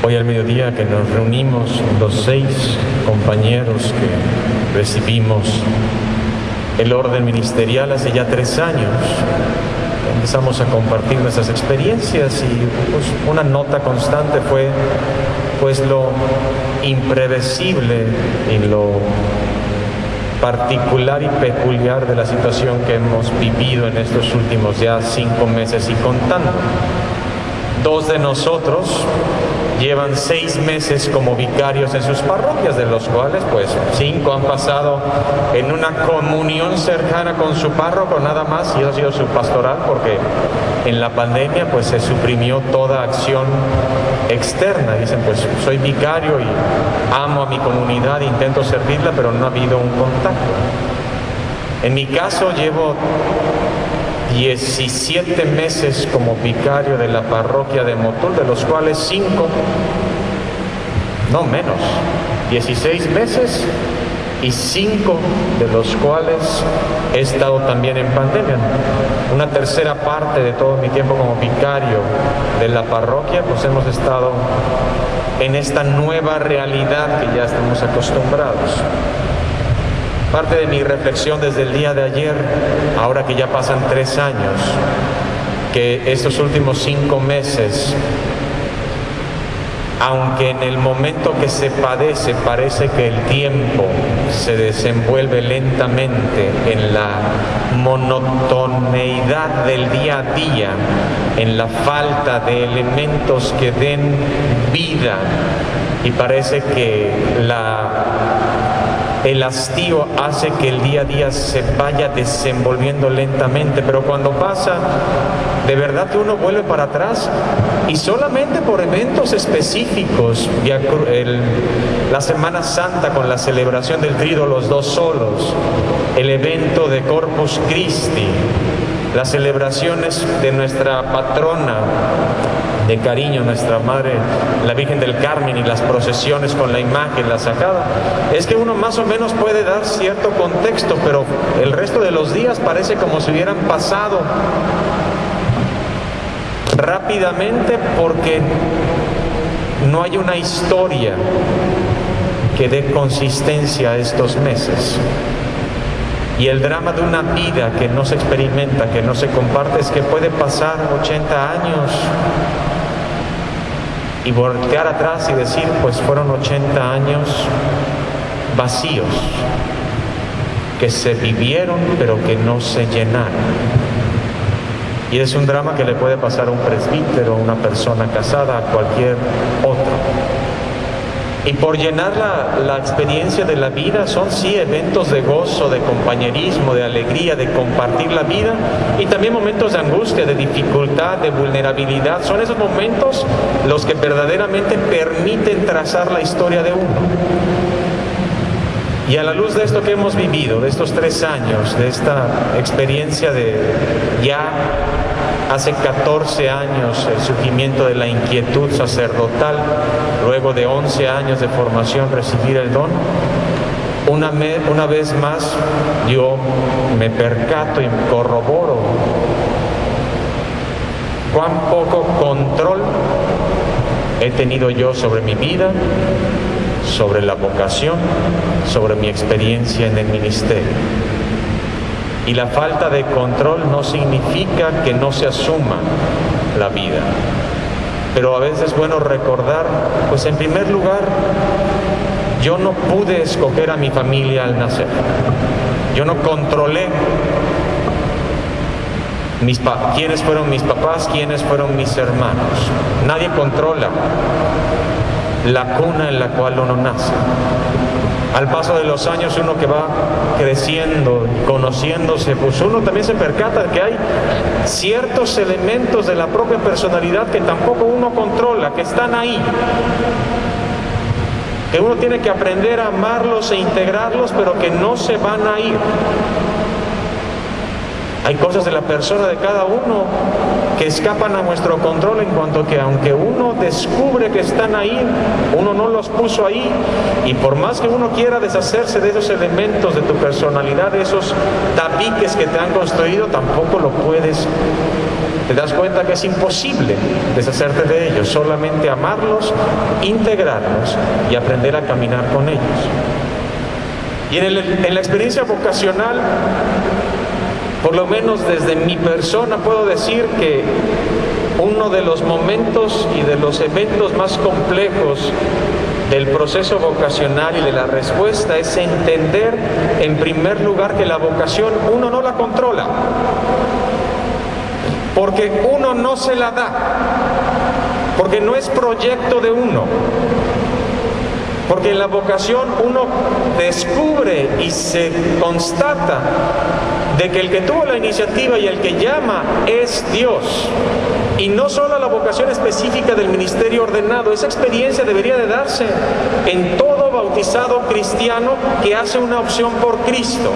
Hoy al mediodía que nos reunimos los 6 compañeros que recibimos el orden ministerial hace ya 3 años, empezamos a compartir nuestras experiencias y pues, una nota constante fue pues lo imprevisible y lo particular y peculiar de la situación que hemos vivido en estos últimos ya 5 meses y contando. 2 de nosotros llevan 6 meses como vicarios en sus parroquias, de los cuales pues 5 han pasado en una comunión cercana con su párroco nada más, y eso ha sido su pastoral, porque en la pandemia pues se suprimió toda acción externa. Dicen pues soy vicario y amo a mi comunidad, intento servirla, pero no ha habido un contacto. En mi caso llevo 17 meses como vicario de la parroquia de Motul, de los cuales 5, no menos, 16 meses y 5 de los cuales he estado también en pandemia. Una tercera parte de todo mi tiempo como vicario de la parroquia, pues hemos estado en esta nueva realidad que ya estamos acostumbrados. Parte de mi reflexión desde el día de ayer, ahora que ya pasan 3 años, que estos últimos 5 meses, aunque en el momento que se padece parece que el tiempo se desenvuelve lentamente en la monotoneidad del día a día, en la falta de elementos que den vida, y parece que el hastío hace que el día a día se vaya desenvolviendo lentamente, pero cuando pasa, de verdad que uno vuelve para atrás y solamente por eventos específicos, la Semana Santa con la celebración del Tríduo los Dos Solos, el evento de Corpus Christi, las celebraciones de nuestra patrona de cariño, nuestra Madre, la Virgen del Carmen, y las procesiones con la imagen, la sacada, es que uno más o menos puede dar cierto contexto, pero el resto de los días parece como si hubieran pasado rápidamente, porque no hay una historia que dé consistencia a estos meses. Y el drama de una vida que no se experimenta, que no se comparte, es que puede pasar 80 años y voltear atrás y decir, pues fueron 80 años vacíos, que se vivieron pero que no se llenaron. Y es un drama que le puede pasar a un presbítero, a una persona casada, a cualquier otro. Y por llenar la experiencia de la vida son sí eventos de gozo, de compañerismo, de alegría, de compartir la vida, y también momentos de angustia, de dificultad, de vulnerabilidad. Son esos momentos los que verdaderamente permiten trazar la historia de uno. Y a la luz de esto que hemos vivido, de estos 3 años, de esta experiencia de ya hace 14 años el surgimiento de la inquietud sacerdotal, luego de 11 años de formación recibir el don, una vez más yo me percato y corroboro cuán poco control he tenido yo sobre mi vida, sobre la vocación, sobre mi experiencia en el ministerio. Y la falta de control no significa que no se asuma la vida. Pero a veces es bueno recordar, pues en primer lugar, yo no pude escoger a mi familia al nacer. Yo no controlé quiénes fueron mis papás, quiénes fueron mis hermanos. Nadie controla la cuna en la cual uno nace. Al paso de los años, uno que va creciendo, conociéndose, pues uno también se percata de que hay ciertos elementos de la propia personalidad que tampoco uno controla, que están ahí, que uno tiene que aprender a amarlos e integrarlos, pero que no se van a ir. Hay cosas de la persona de cada uno que escapan a nuestro control, en cuanto que aunque uno descubre que están ahí, uno no los puso ahí, y por más que uno quiera deshacerse de esos elementos de tu personalidad, de esos tabiques que te han construido, tampoco lo puedes te das cuenta que es imposible deshacerte de ellos, solamente amarlos, integrarlos y aprender a caminar con ellos. Y en la experiencia vocacional, por lo menos desde mi persona, puedo decir que uno de los momentos y de los eventos más complejos del proceso vocacional y de la respuesta es entender, en primer lugar, que la vocación uno no la controla, porque uno no se la da, porque no es proyecto de uno. Porque en la vocación uno descubre y se constata de que el que tuvo la iniciativa y el que llama es Dios. Y no solo la vocación específica del ministerio ordenado, esa experiencia debería de darse en todo bautizado cristiano que hace una opción por Cristo.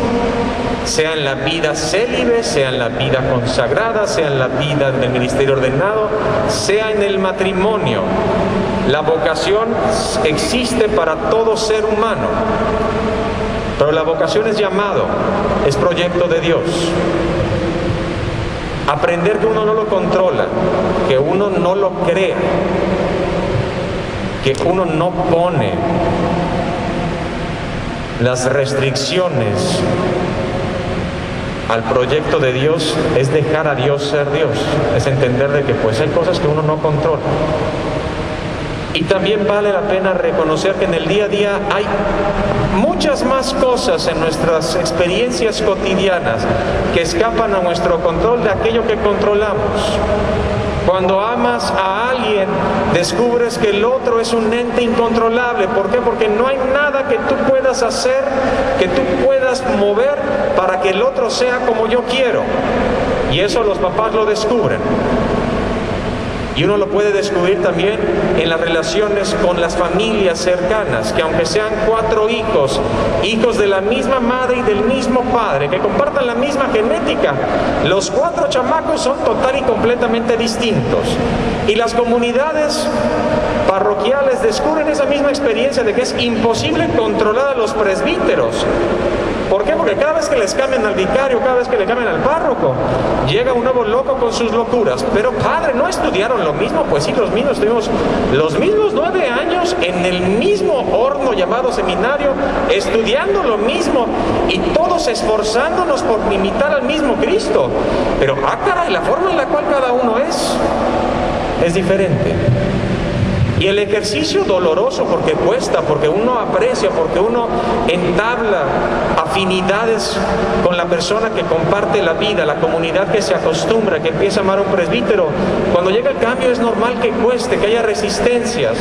Sea en la vida célibe, sea en la vida consagrada, sea en la vida del ministerio ordenado, sea en el matrimonio. La vocación existe para todo ser humano, pero la vocación es llamado, es proyecto de Dios. Aprender que uno no lo controla, que uno no lo crea, que uno no pone las restricciones al proyecto de Dios, es dejar a Dios ser Dios, es entender de que pues hay cosas que uno no controla. Y también vale la pena reconocer que en el día a día hay muchas más cosas en nuestras experiencias cotidianas que escapan a nuestro control de aquello que controlamos. Cuando amas a alguien, descubres que el otro es un ente incontrolable. ¿Por qué? Porque no hay nada que tú puedas hacer, que tú puedas mover para que el otro sea como yo quiero. Y eso los papás lo descubren. Y uno lo puede descubrir también en las relaciones con las familias cercanas, que aunque sean 4 hijos, hijos de la misma madre y del mismo padre, que compartan la misma genética, los 4 chamacos son total y completamente distintos. Y las comunidades parroquiales descubren esa misma experiencia de que es imposible controlar a los presbíteros. ¿Por qué? Porque cada vez que les cambian al vicario, cada vez que le cambian al párroco, llega un nuevo loco con sus locuras. Pero padre, ¿no estudiaron lo mismo? Pues sí, los mismos, estuvimos los mismos 9 años en el mismo horno llamado seminario, estudiando lo mismo y todos esforzándonos por imitar al mismo Cristo. Pero, caray, la forma en la cual cada uno es diferente. Y el ejercicio doloroso, porque cuesta, porque uno aprecia, porque uno entabla afinidades con la persona que comparte la vida, la comunidad que se acostumbra, que empieza a amar a un presbítero. Cuando llega el cambio es normal que cueste, que haya resistencias,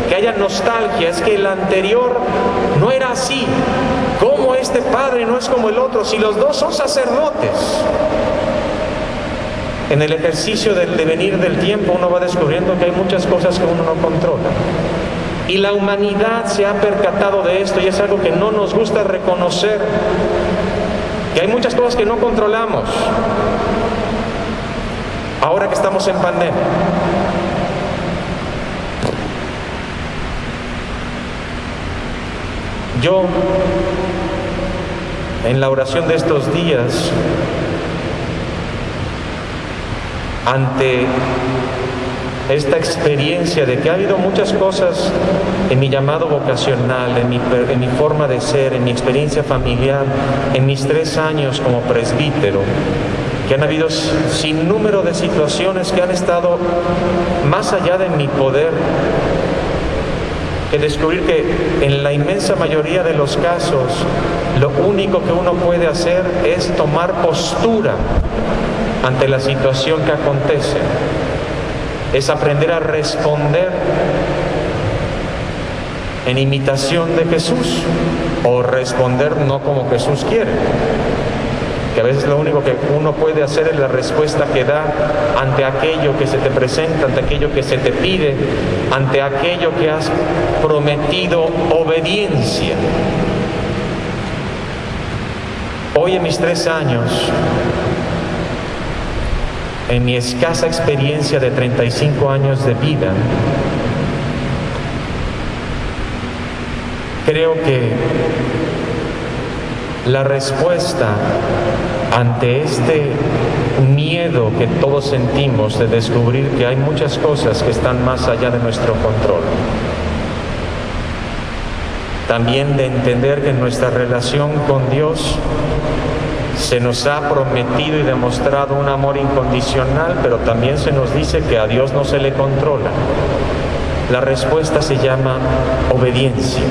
que haya nostalgia. Es que el anterior no era así. ¿Cómo este padre no es como el otro? Si los dos son sacerdotes. En el ejercicio del devenir del tiempo uno va descubriendo que hay muchas cosas que uno no controla. Y la humanidad se ha percatado de esto y es algo que no nos gusta reconocer, que hay muchas cosas que no controlamos. Ahora que estamos en pandemia. Yo, en la oración de estos días, ante esta experiencia de que ha habido muchas cosas en mi llamado vocacional, en mi forma de ser, en mi experiencia familiar, en mis 3 años como presbítero, que han habido sin número de situaciones que han estado más allá de mi poder, que descubrir que en la inmensa mayoría de los casos lo único que uno puede hacer es tomar postura ante la situación que acontece, es aprender a responder en imitación de Jesús o responder no como Jesús quiere, que a veces lo único que uno puede hacer es la respuesta que da ante aquello que se te presenta, ante aquello que se te pide, ante aquello que has prometido obediencia. Hoy en mis 3 años, en mi escasa experiencia de 35 años de vida, creo que la respuesta ante este miedo que todos sentimos de descubrir que hay muchas cosas que están más allá de nuestro control. También de entender que en nuestra relación con Dios se nos ha prometido y demostrado un amor incondicional, pero también se nos dice que a Dios no se le controla. La respuesta se llama obediencia.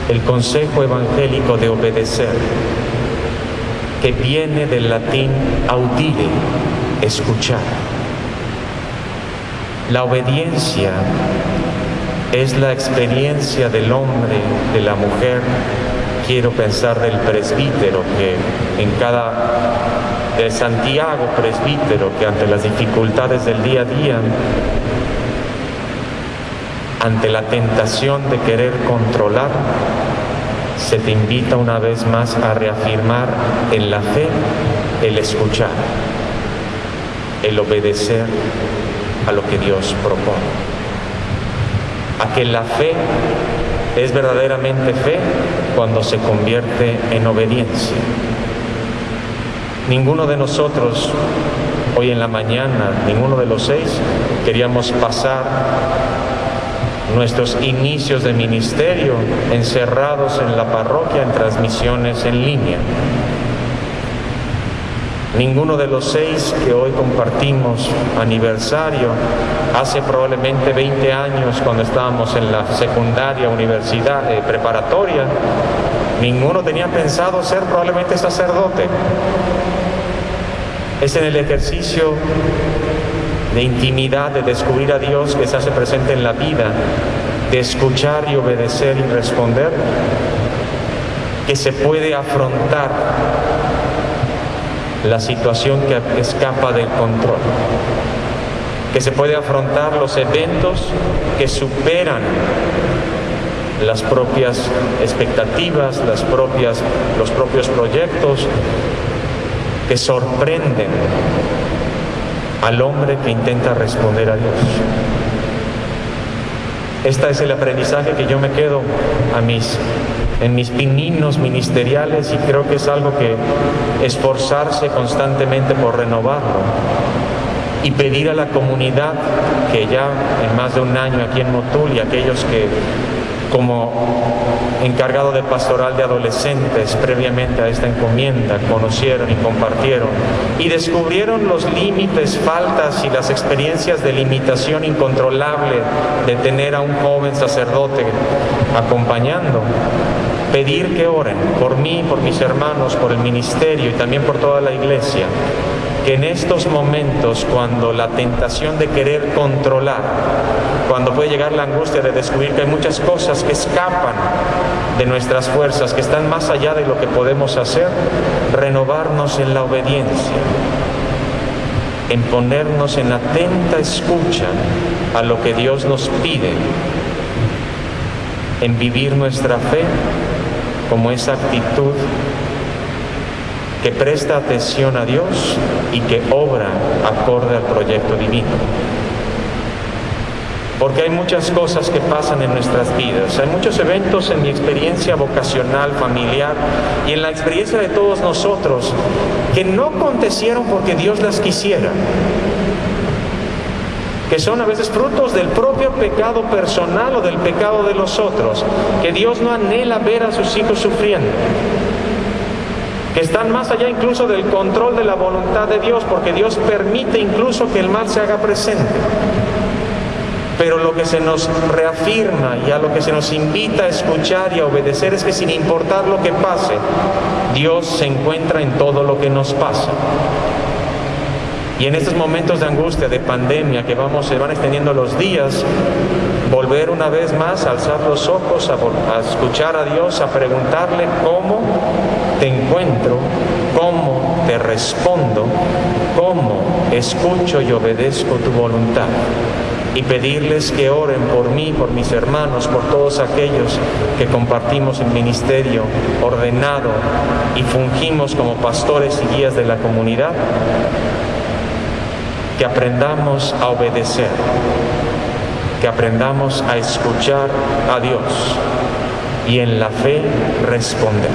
El consejo evangélico de obedecer, que viene del latín audire, escuchar. La obediencia es la experiencia del hombre, de la mujer, quiero pensar del presbítero, que de Santiago presbítero, que ante las dificultades del día a día, ante la tentación de querer controlar, se te invita una vez más a reafirmar en la fe el escuchar, el obedecer a lo que Dios propone. A que la fe es verdaderamente fe cuando se convierte en obediencia. Ninguno de nosotros hoy en la mañana, ninguno de los 6, queríamos pasar nuestros inicios de ministerio encerrados en la parroquia en transmisiones en línea. Ninguno de los 6 que hoy compartimos aniversario, hace probablemente 20 años cuando estábamos en la secundaria, universidad, preparatoria, ninguno tenía pensado ser probablemente sacerdote. Es en el ejercicio de intimidad, de descubrir a Dios que se hace presente en la vida, de escuchar y obedecer y responder, que se puede afrontar la situación que escapa del control, que se puede afrontar los eventos que superan las propias expectativas, los propios proyectos, que sorprenden al hombre que intenta responder a Dios. Este es el aprendizaje que yo me quedo en mis pininos ministeriales, y creo que es algo que esforzarse constantemente por renovarlo y pedir a la comunidad que ya en más de un año aquí en Motul, y aquellos que como encargado de pastoral de adolescentes previamente a esta encomienda conocieron y compartieron y descubrieron los límites, faltas y las experiencias de limitación incontrolable de tener a un joven sacerdote acompañando. Pedir que oren por mí, por mis hermanos, por el ministerio y también por toda la iglesia, que en estos momentos, cuando la tentación de querer controlar, cuando puede llegar la angustia de descubrir que hay muchas cosas que escapan de nuestras fuerzas, que están más allá de lo que podemos hacer, renovarnos en la obediencia, en ponernos en atenta escucha a lo que Dios nos pide, en vivir nuestra fe como esa actitud que presta atención a Dios y que obra acorde al proyecto divino. Porque hay muchas cosas que pasan en nuestras vidas, hay muchos eventos en mi experiencia vocacional, familiar y en la experiencia de todos nosotros que no acontecieron porque Dios las quisiera, que son a veces frutos del propio pecado personal o del pecado de los otros, que Dios no anhela ver a sus hijos sufriendo, que están más allá incluso del control de la voluntad de Dios, porque Dios permite incluso que el mal se haga presente. Pero lo que se nos reafirma y a lo que se nos invita a escuchar y a obedecer es que sin importar lo que pase, Dios se encuentra en todo lo que nos pasa. Y en estos momentos de angustia, de pandemia, que se van extendiendo los días, volver una vez más a alzar los ojos, a escuchar a Dios, a preguntarle cómo te encuentro, cómo te respondo, cómo escucho y obedezco tu voluntad. Y pedirles que oren por mí, por mis hermanos, por todos aquellos que compartimos el ministerio ordenado y fungimos como pastores y guías de la comunidad, que aprendamos a obedecer, que aprendamos a escuchar a Dios y en la fe responder.